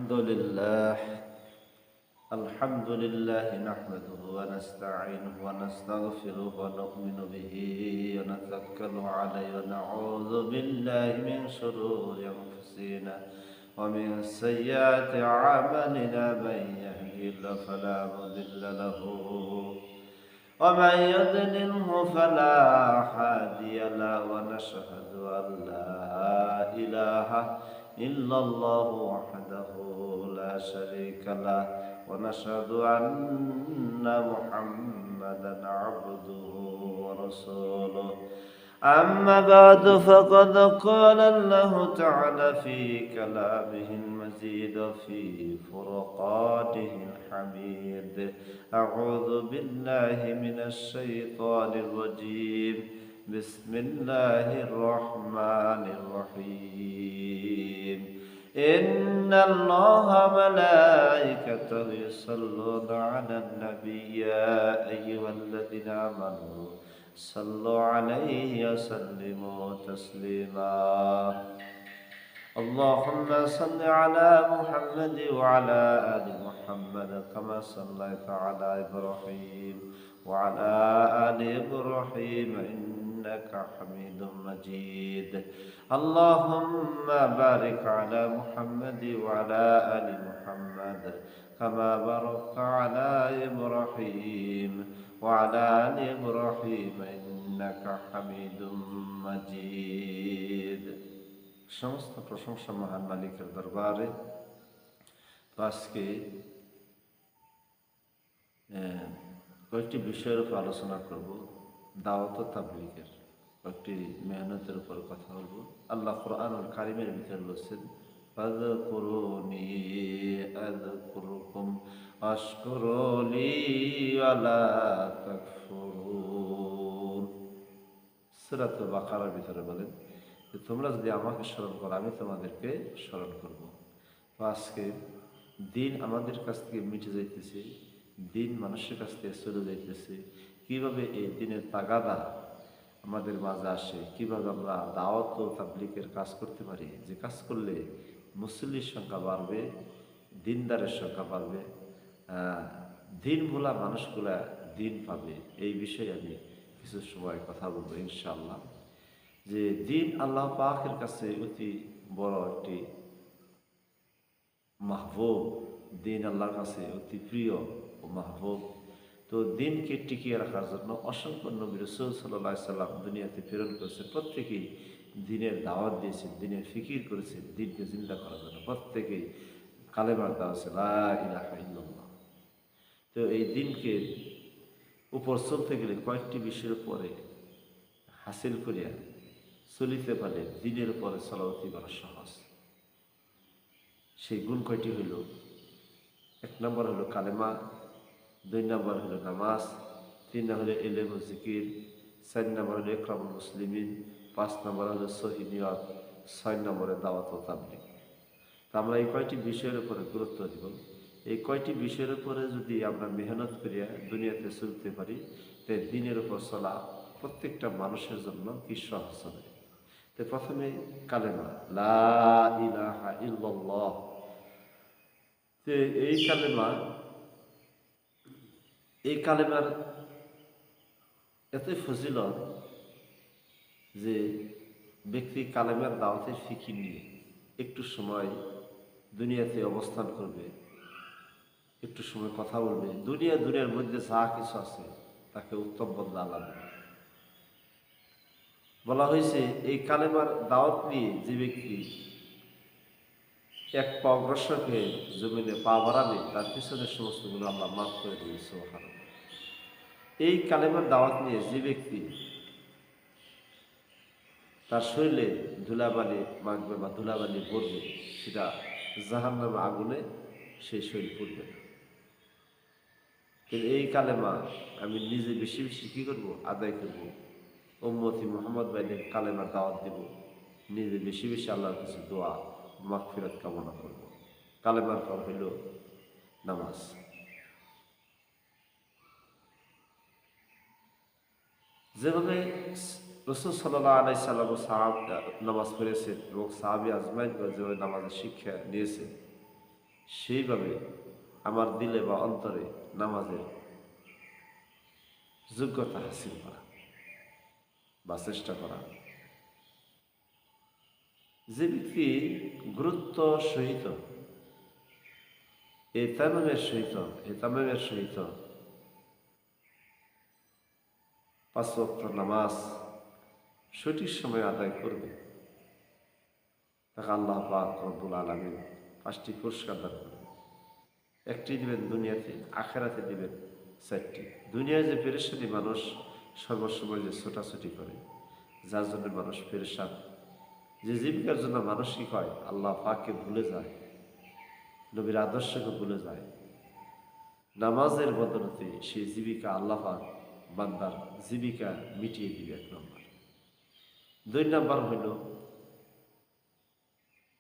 الحمد لله نحمده ونستعينه ونستغفره ونؤمن به ونتوكل عليه ونعوذ بالله من شرور أنفسنا ومن سيئات أعمالنا من يهده الله فلا مضل له ومن يضلله فلا هادي له ونشهد أن لا إله إلا الله وحده لا شريك له ونشهد أن محمدا عبده ورسوله أما بعد فقد قال الله تعالى في كلامه المجيد في فرقاته الحميد أعوذ بالله من الشيطان الرجيم بسم الله الرحمن الرحيم إن الله ملائكته يصلون على النبي يا أيها الذين آمنوا صلوا عليه وسلموا تسليما اللهم صل على محمد وعلى آل محمد كما صليت على إبراهيم وعلى آل إبراهيم إنك حميد مجيد اللهم بارك على محمد وعلى آل محمد كما باركت على إبراهيم وعلى آل إبراهيم إنك حميد مجيد সমস্ত প্রশংসা মহান মালিকের দরবারে। তো আজকে কয়েকটি বিষয়ের উপর আলোচনা করব। দাওয়াত ও তাবলীগের কয়েকটি মেহনতের উপর কথা বলবো। আল্লাহ কুরআনুল কারীমের ভিতরে বলেছেন, ফাযকুরুনি আযকুরুকুম ওয়াশকুরুলি ওয়ালা তাকফুরুন। সূরাতুল বাকারার ভিতরে বলেন যে তোমরা যদি আমাকে স্মরণ করো আমি তোমাদেরকে স্মরণ করব। তো আজকে দিন আমাদের কাছ থেকে মিটে যাইতেছে, দিন মানুষের কাছ থেকে চলে যাইতেছে। কিভাবে এই দিনের তাগাদা আমাদের মাঝে আসে, কিভাবে আমরা দাওয়াত ও তাবলীগের কাজ করতে পারি, যে কাজ করলে মুসল্লির সংখ্যা বাড়বে, দিনদারের সংখ্যা বাড়বে, দিন ভোলা মানুষগুলা দিন পাবে। এই বিষয়ে আমি কিছু সময় কথা বলবো ইনশাআল্লাহ। যে দিন আল্লাহ পাকের কাছে অতি বড় একটি মাহবুব, দিন আল্লাহর কাছে অতি প্রিয় ও মাহবুব। তো দিনকে টিকিয়ে রাখার জন্য অসংখ্য নবী রাসূল সাল্লাল্লাহু আলাইহি সাল্লাম দুনিয়াতে প্রেরণ করেছে। প্রত্যেকেই দিনের দাওয়াত দিয়েছেন, দিনের ফিকির করেছেন, দিনকে জিন্দা করার জন্য প্রত্যেকেই কালেমার দাওয়াত আছে, লা ইলাহা ইল্লাল্লাহ। তো এই দিনকে উপর চলতে গেলে কয়েকটি বিষয়ের উপরে হাসিল করিয়া চলিতে পারে দিনের উপরে চলা অতি বড় সহজ। সেই গুণ কয়টি হইল? 1 নম্বর হলো কালেমা, 2 নম্বর হলো নামাজ, 3 নম্বর হলো ইলম ও জিকির, 4 নম্বর হলো ইকরামুল মুসলিমিন, 5 নম্বর হলো সহিহ নিয়ত, 6 নম্বরে দাওয়াত ও তাবলীগ। তো আমরা এই কয়টি বিষয়ের উপরে গুরুত্ব দিব। এই কয়টি বিষয়ের উপরে যদি আমরা মেহনত করিয়া দুনিয়াতে চলতে পারি, তাই দিনের উপর চলা প্রত্যেকটা মানুষের জন্য কি সহজ হবে। তো প্রথমে কালেমা, লা ইলাহা ইল্লাল্লাহ। তো এই কালেমার এতই ফজিলত যে ব্যক্তি কালেমার দাওয়াতের ফিকির নিয়ে একটু সময় দুনিয়াতে অবস্থান করবে, একটু সময় কথা বলবে, দুনিয়ার মধ্যে যা কিছু আছে তাকে উত্তম বদলা আলাদা বলা হয়েছে। এই কালেমার দাওয়াত নিয়ে যে ব্যক্তি এক পা অগ্রসর হয়ে জমিনে পা বাড়াবে, তার পিছনের সমস্ত গুলো আল্লাহ মাফ করে দিবে সুবহানাল্লাহ। এই কালেমার দাওয়াত নিয়ে যে ব্যক্তি তার শরীরে ধুলাবালি মাখবে বা ধুলাবালি পড়বে, সেটা জাহান্নামের আগুনে সেই শরীর পড়বে না। কিন্তু এই কালেমা আমি নিজে বেশি বেশি কী করবো? আদায় করবো। উম্মতি মুহাম্মদ ভাইদের কালেমার দাওয়াত দেব, নিজে বেশি বেশি আল্লাহর কাছে দোয়া মাগফিরাত কামনা করব। কালেমার পর হইল নামাজ। যেভাবে রাসূল সাল্লাল্লাহু আলাইহি সাল্লাম নামাজ পড়েছেন এবং সাহাবী আজমাইন যেভাবে নামাজের শিক্ষা নিয়েছে, সেইভাবে আমার দিলে বা অন্তরে নামাজের যোগ্যতা হাসিল করা বা চেষ্টা করা। যে ব্যক্তি গুরুত্ব সহিত এতামের সহিত 5 ওয়াক্ত নামাজ সঠিক সময় আদায় করবে, তাকে আল্লাহ পাক রব্বুল আলামিন 5টি পুরস্কার দান করবে। একটি দিবেন দুনিয়াতে, আখেরাতে দিবেন 4টি। দুনিয়ায় যে পেরেশানি মানুষ সর্বসময় যে ছোটাছুটি করে, যার জন্য মানুষ পেরেশান, যে জীবিকার জন্য মানুষ কি হয়, আল্লাহ পাককে ভুলে যায়, নবীর আদর্শকে ভুলে যায়, নামাজের বদলতে সেই জীবিকা আল্লাহ পাক বান্দার জীবিকা মিটিয়ে দিবে 1 নম্বর। 2 নম্বর হইল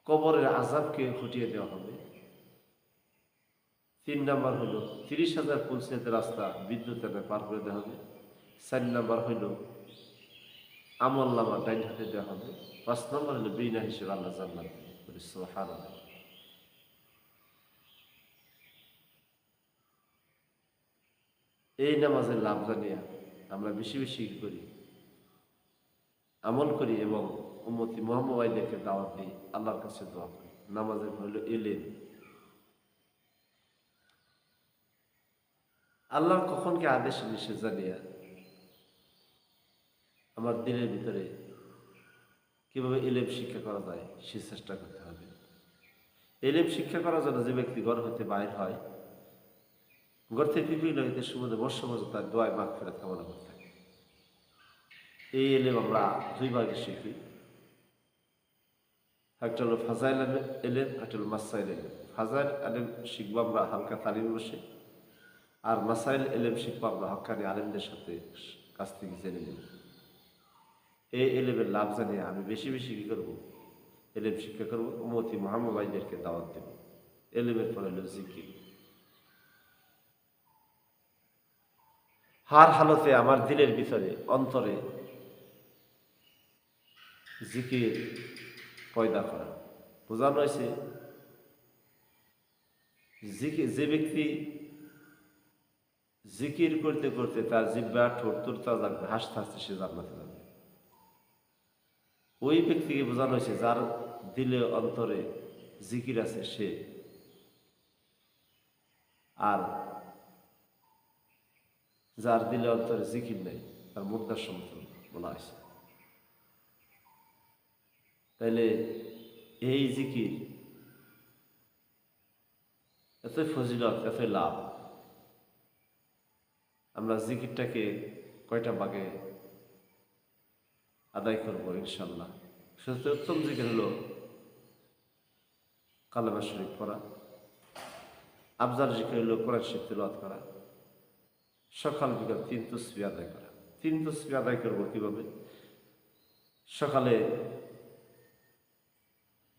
কবরের আযাবকে হটিয়ে দেওয়া হবে। 3 নম্বর হইল 30,000 পুলসেতের রাস্তা বিদ্যুৎ এনে পার করে দেওয়া হবে। 4 নম্বর হইল আমল নামা ডাইন হাতে দেওয়া হবে। 5 নম্বর হইল বিনা হিসেবে আল্লাহ জান্নাত দিবেন। সুবহানাল্লাহ। এই নামাজের লাভ জানিয়ে আমরা বেশি বেশি করি, আমল করি এবং উম্মতি মুহাম্মাদীদেরকে দাওয়াত দিই, আল্লাহর কাছে দোয়া করি। নামাজের হইল ইলম। আল্লাহর কখনকে আদেশ নিষেধ জানিয়ে আমার দিনের ভিতরে কিভাবে ইলম শিক্ষা করা যায় সে চেষ্টা করতে হবে। ইলম শিক্ষা করার জন্য যে ব্যক্তি ঘর হইতে বাইর হয়, ঘর থেকে বিভিন্ন হইতে সমুদ্রে বর্ষ পর্যন্ত তার দোয়ায় মাগফিরাত কামনা করতে থাকে। এই ইলম আমরা 2 ভাগে শিখি, একটা হলো ফাজাইল ইলম, একটা হলো মাসাইল ইলম। ফাজাইল ইলম শিখবো আমরা হালকা তালিম বসে, আর মাসাইল ইলম শিখবো আমরা হক্কানি আলেমদের সাথে কাছ থেকে জেনে নেব। এই ইলমের লাভ জানিয়ে আমি বেশি বেশি কি করবো, ইলম শিক্ষা করবো, উম্মতি মুহাম্মাদীদেরকে দাওয়াত দেব। ইলমের পর হলো জিকির। হার হালতে আমার দিলের ভিতরে অন্তরে জিকির পয়দা করা। বোঝানো হয়েছে যে ব্যক্তি জিকির করতে করতে তার জিহ্বা ঠোঁট তুরতা যাবে, হাসতে হাসতে সে জান্নাতে যাবে। ওই ব্যক্তিকে বোঝানো হয়েছে যার দিলে অন্তরে জিকির আছে সে, আর যার দিলে অন্তরে জিকির নেই তার মুর্দার সমতুল্য বলা হয়েছে। তাইলে এই জিকির এতই ফজিলত, এতই লাভ। আমরা জিকিরটাকে কয়টা ভাগে আদায় করবো ইনশাল্লাহ। সবচেয়ে উত্তম জিকির হলো কালেমা শরীফ পড়া। আফজাল জিকির হলো কোরআন শরীফ তিলাওয়াত করা। সকাল বিকাল 3 তাসবিহ আদায় করা। 3 তাসবিহ আদায় করবো কিভাবে? সকালে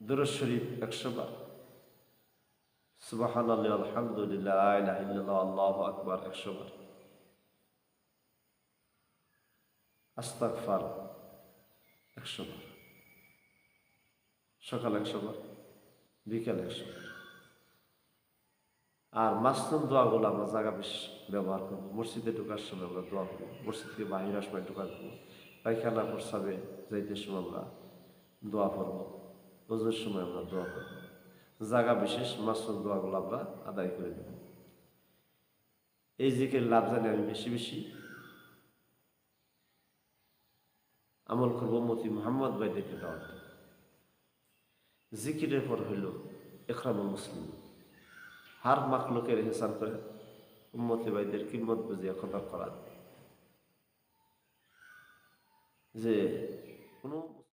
দুরূদ শরীফ 100 বার, সুবহানাল্লাহ, আলহামদুলিল্লাহ, লা ইলাহা ইল্লাল্লাহ, আল্লাহু আকবার 100 বার, আস্তাগফার 100 বার। সকাল 100 বার, বিকাল 100 বার। আর মাসনুন দোয়াগুলো আমরা জায়গা বেশ ব্যবহার করবো। মসজিদে ঢোকার সময় আমরা দোয়া করবো, মসজিদ থেকে বাহির সময় ঢোকার করবো, পায়খানা প্রস্রাবে যাইতে সময় আমরা দোয়া করবো, ওজুর সময় আমরা দোয়া করবো। জায়গা বিশেষ মাসনুন দোয়াগুলো আমরা আদায় করে দেব। এই জিকির লাভ জানি আমি বেশি বেশি আমল করবো, উম্মতি মুহাম্মদ ভাইদেরকে দাওয়াত দেব। জিকিরের পর হইল ইকরামুল মুসলিম। হার মাখলুকের ইহসান করে উম্মতি ভাইদের কিম্মত বুঝিয়া খবর করা, যে কোনো